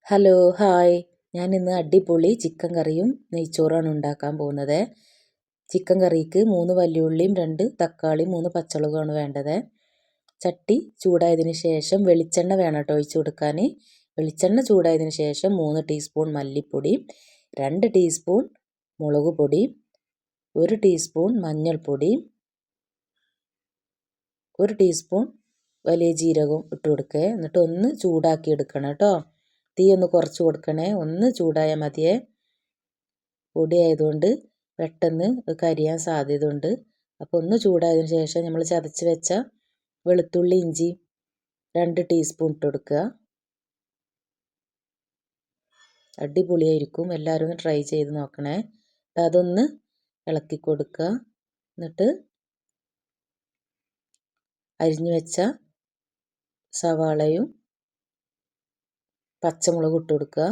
Hello hi, ഞാൻ ഇന്ന് അടിപൊളി ചിക്കൻ കറിയും നെയ്ച്ചോറാണ് ഉണ്ടാക്കാൻ പോകുന്നത്. ചിക്കൻ കറിക്ക് 3 വലിയുള്ളിയും 2 തക്കാളിയും 3 പച്ചമുളകുമാണ് വേണ്ടത്. ചട്ടി ചൂടായതിന് ശേഷം വെളിച്ചെണ്ണ വേണം കേട്ടോ ഒഴിച്ച് കൊടുക്കാൻ. വെളിച്ചെണ്ണ ചൂടായതിന് ശേഷം 3 ടീസ്പൂൺ മല്ലിപ്പൊടി, 2 ടീസ്പൂൺ മുളക് പൊടി, 1 ടീസ്പൂൺ മഞ്ഞൾപ്പൊടി, 1 ടീസ്പൂൺ വലിയ ജീരകം ഇട്ട് കൊടുക്കുക. എന്നിട്ട് ഒന്ന് ചൂടാക്കി എടുക്കണം കേട്ടോ. തീ ഒന്ന് കുറച്ച് കൊടുക്കണേ, ഒന്ന് ചൂടായാൽ മതിയേ. പൊടി ആയതുകൊണ്ട് പെട്ടെന്ന് കരിയാൻ സാധ്യതയുണ്ട്. അപ്പോൾ ഒന്ന് ചൂടായതിന് ശേഷം നമ്മൾ ചതച്ച് വെച്ച വെളുത്തുള്ളി ഇഞ്ചി 2 ടീസ്പൂൺ ഇട്ട് കൊടുക്കുക. അടിപൊളിയായിരിക്കും, എല്ലാവരും ഒന്ന് ട്രൈ ചെയ്ത് നോക്കണേ. അതൊന്ന് ഇളക്കി കൊടുക്കുക. എന്നിട്ട് അരിഞ്ഞു വെച്ച സവാളയും പച്ചമുളകും ഇട്ട് കൊടുക്കുക.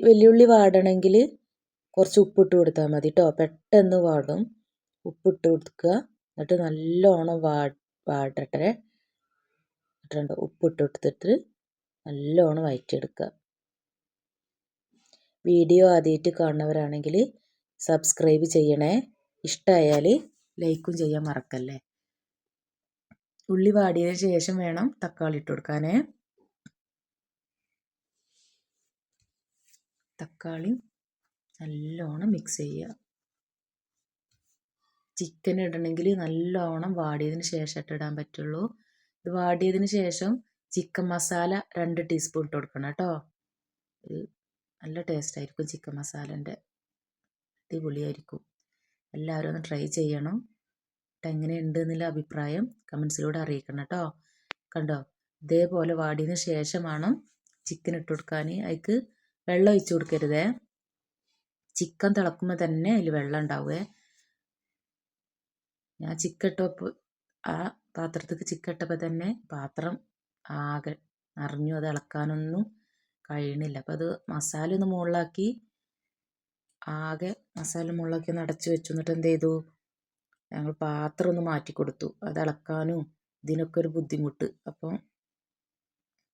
വലിയുള്ളി വാടണമെങ്കിൽ കുറച്ച് ഉപ്പിട്ട് കൊടുത്താൽ മതി കേട്ടോ, പെട്ടെന്ന് വാടും. ഉപ്പിട്ട് കൊടുക്കുക. എന്നിട്ട് നല്ലോണം വാടട്ടെ. ഉപ്പിട്ട് കൊടുത്തിട്ട് നല്ലോണം വഴറ്റിയെടുക്കുക. വീഡിയോ ആദ്യമായിട്ട് കാണുന്നവരാണെങ്കിൽ സബ്സ്ക്രൈബ് ചെയ്യണേ. ഇഷ്ടമായാൽ ലൈക്കും ചെയ്യാൻ മറക്കല്ലേ. ഉള്ളി വാടിയതിന് ശേഷം വേണം തക്കാളി ഇട്ട് കൊടുക്കാനേ. തക്കാളി നല്ലോണം മിക്സ് ചെയ്യുക. ചിക്കൻ ഇടണമെങ്കിൽ നല്ലോണം വാടിയതിന് ശേഷം ഇടാൻ പറ്റുള്ളൂ. ഇത് വാടിയതിന് ശേഷം ചിക്കൻ മസാല 2 ടീസ്പൂൺ ഇട്ട് കൊടുക്കണം കേട്ടോ. ഇത് നല്ല ടേസ്റ്റ് ആയിരിക്കും, ചിക്കൻ മസാലൻ്റെ അടിപൊളിയായിരിക്കും. എല്ലാവരും ഒന്ന് ട്രൈ ചെയ്യണം. എങ്ങനെയുണ്ട് എന്നുള്ള അഭിപ്രായം കമൻസിലൂടെ അറിയിക്കണം കേട്ടോ. കണ്ടോ, ഇതേപോലെ വാടിയതിന് ശേഷമാണ് ചിക്കൻ ഇട്ട് കൊടുക്കാൻ. അതിക്ക് വെള്ളം ഒഴിച്ച് കൊടുക്കരുതേ. ചിക്കൻ തിളക്കുമ്പോൾ തന്നെ അതിൽ വെള്ളം ഉണ്ടാവുമേ. ഞാൻ ചിക്കൻ ഇട്ടപ്പോൾ ആ പാത്രത്തേക്ക് ചിക്കൻ ഇട്ടപ്പോൾ തന്നെ പാത്രം ആകെ നിറഞ്ഞു. അത് ഇളക്കാനൊന്നും കഴിയണില്ല. അപ്പോൾ അത് മസാല ഒന്ന് മുകളിലാക്കി ആകെ മസാല മുകളിലാക്കി ഒന്ന് അടച്ചു വെച്ചു. എന്നിട്ട് എന്ത് ചെയ്തു, ഞങ്ങൾ പാത്രം ഒന്ന് മാറ്റി കൊടുത്തു. അത് ഇളക്കാനും ഇതിനൊക്കെ ഒരു ബുദ്ധിമുട്ട്. അപ്പം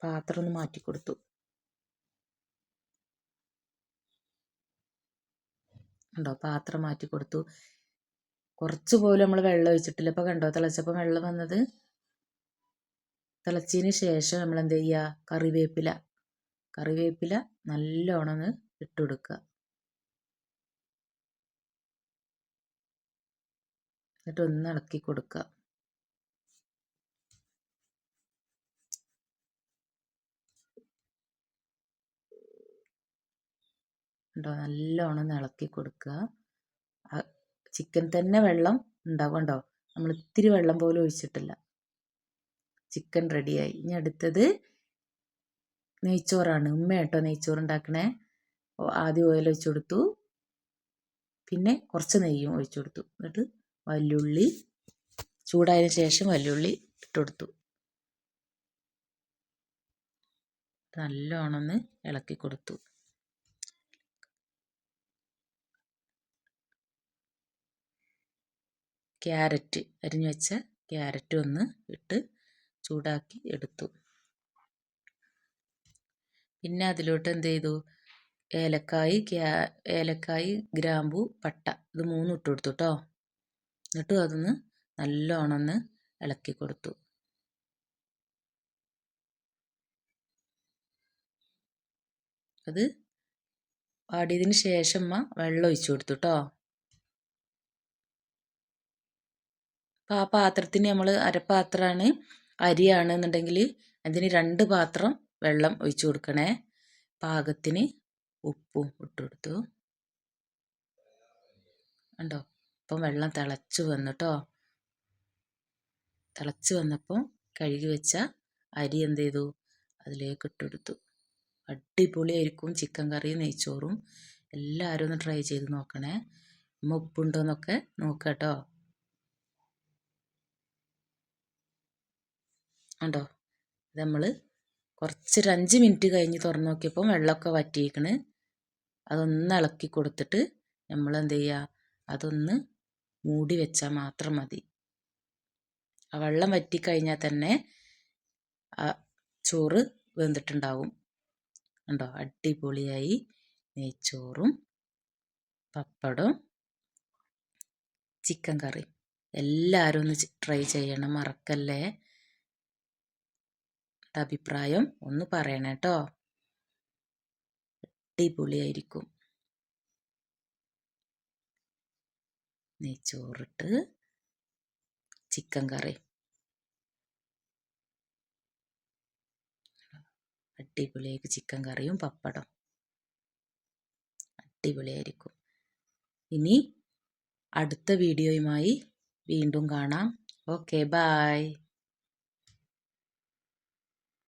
പാത്രം ഒന്ന് മാറ്റി കൊടുത്തു. ഉണ്ടോ, പാത്രം മാറ്റി കൊടുത്തു. കുറച്ച് പോലും നമ്മൾ വെള്ളം ഒഴിച്ചിട്ടില്ല. ഇപ്പോൾ കണ്ടോ, തിളച്ചപ്പോൾ വെള്ളം വന്നത്. തിളച്ചതിന് ശേഷം നമ്മൾ എന്ത് ചെയ്യുക, കറിവേപ്പില നല്ലോണം ഇട്ട് കൊടുക്കുക. എന്നിട്ട് ഒന്ന് ഇളക്കി കൊടുക്കുക. ഉണ്ടോ, നല്ലോണം ഇളക്കി കൊടുക്കുക. ചിക്കൻ തന്നെ വെള്ളം ഉണ്ടാവും കണ്ടോ, നമ്മൾ ഇത്തിരി വെള്ളം പോലും ഒഴിച്ചിട്ടില്ല. ചിക്കൻ റെഡിയായി. ഇനി അടുത്തത് നെയ്ച്ചോറാണ്. ഉമ്മയാട്ടോ നെയ്ച്ചോറ് ഉണ്ടാക്കണേ. ആദ്യം ഓയിൽ ഒഴിച്ചു കൊടുത്തു, പിന്നെ കുറച്ച് നെയ്യും ഒഴിച്ചു കൊടുത്തു. എന്നിട്ട് വല്യുള്ളി ചൂടായതിനു ശേഷം വല്യുള്ളി ഇട്ട് കൊടുത്തു. നല്ലോണം ഒന്ന് ഇളക്കി കൊടുത്തു. ക്യാരറ്റ്, അരിഞ്ഞു വെച്ച ക്യാരറ്റ് ഒന്ന് ഇട്ട് ചൂടാക്കി എടുത്തു. പിന്നെ അതിലോട്ട് എന്ത് ചെയ്തു, ഏലക്കായി ഗ്രാമ്പു പട്ട ഇത് 3 ഇട്ട് കൊടുത്തു കേട്ടോ. എന്നിട്ട് അതൊന്ന് നല്ലോണം ഒന്ന് ഇളക്കി കൊടുത്തു. അത് വാടിയതിന് ശേഷം വെള്ളം ഒഴിച്ചു കൊടുത്തു കേട്ടോ. അപ്പോൾ ആ പാത്രത്തിന് നമ്മൾ അരപ്പാത്രമാണ് അരിയാണെന്നുണ്ടെങ്കിൽ അതിന് 2 പാത്രം വെള്ളം ഒഴിച്ചു കൊടുക്കണേ. പാകത്തിന് ഉപ്പും ഇട്ട് കൊടുത്തു. കണ്ടോ, അപ്പം വെള്ളം തിളച്ച് വന്നു കേട്ടോ. തിളച്ച് വന്നപ്പോൾ കഴുകി വെച്ച അരി എന്ത് ചെയ്തു, അതിലേക്ക് ഇട്ടെടുത്തു. അടിപൊളിയായിരിക്കും ചിക്കൻ കറിയും നെയ്ച്ചോറും. എല്ലാവരും ഒന്ന് ട്രൈ ചെയ്ത് നോക്കണേ. ഉപ്പുണ്ടോ എന്നൊക്കെ നോക്കുക കേട്ടോ. കണ്ടോ, നമ്മൾ കുറച്ചൊരു 5 മിനിറ്റ് കഴിഞ്ഞ് തുറന്ന് നോക്കിയപ്പോൾ വെള്ളമൊക്കെ വറ്റിയിരിക്കണ്. അതൊന്ന് ഇളക്കി കൊടുത്തിട്ട് നമ്മൾ എന്ത് ചെയ്യുക, അതൊന്ന് മൂടി വെച്ചാൽ മാത്രം മതി. ആ വെള്ളം വറ്റിക്കഴിഞ്ഞാൽ തന്നെ ആ ചോറ് വെന്തിട്ടുണ്ടാവും. കണ്ടോ, അടിപൊളിയായി നെയ്ച്ചോറും പപ്പടവും ചിക്കൻ കറി. എല്ലാവരും ഒന്ന് ട്രൈ ചെയ്യണം, മറക്കല്ലേ. അഭിപ്രായം ഒന്ന് പറയണേ കേട്ടോ. അടിപൊളിയായിരിക്കും. നെയ്ച്ചോറിട്ട് ചിക്കൻ കറി അടിപൊളിയായിരിക്കും. ചിക്കൻ കറിയും പപ്പടം അടിപൊളിയായിരിക്കും. ഇനി അടുത്ത വീഡിയോയുമായി വീണ്ടും കാണാം. Okay, bye.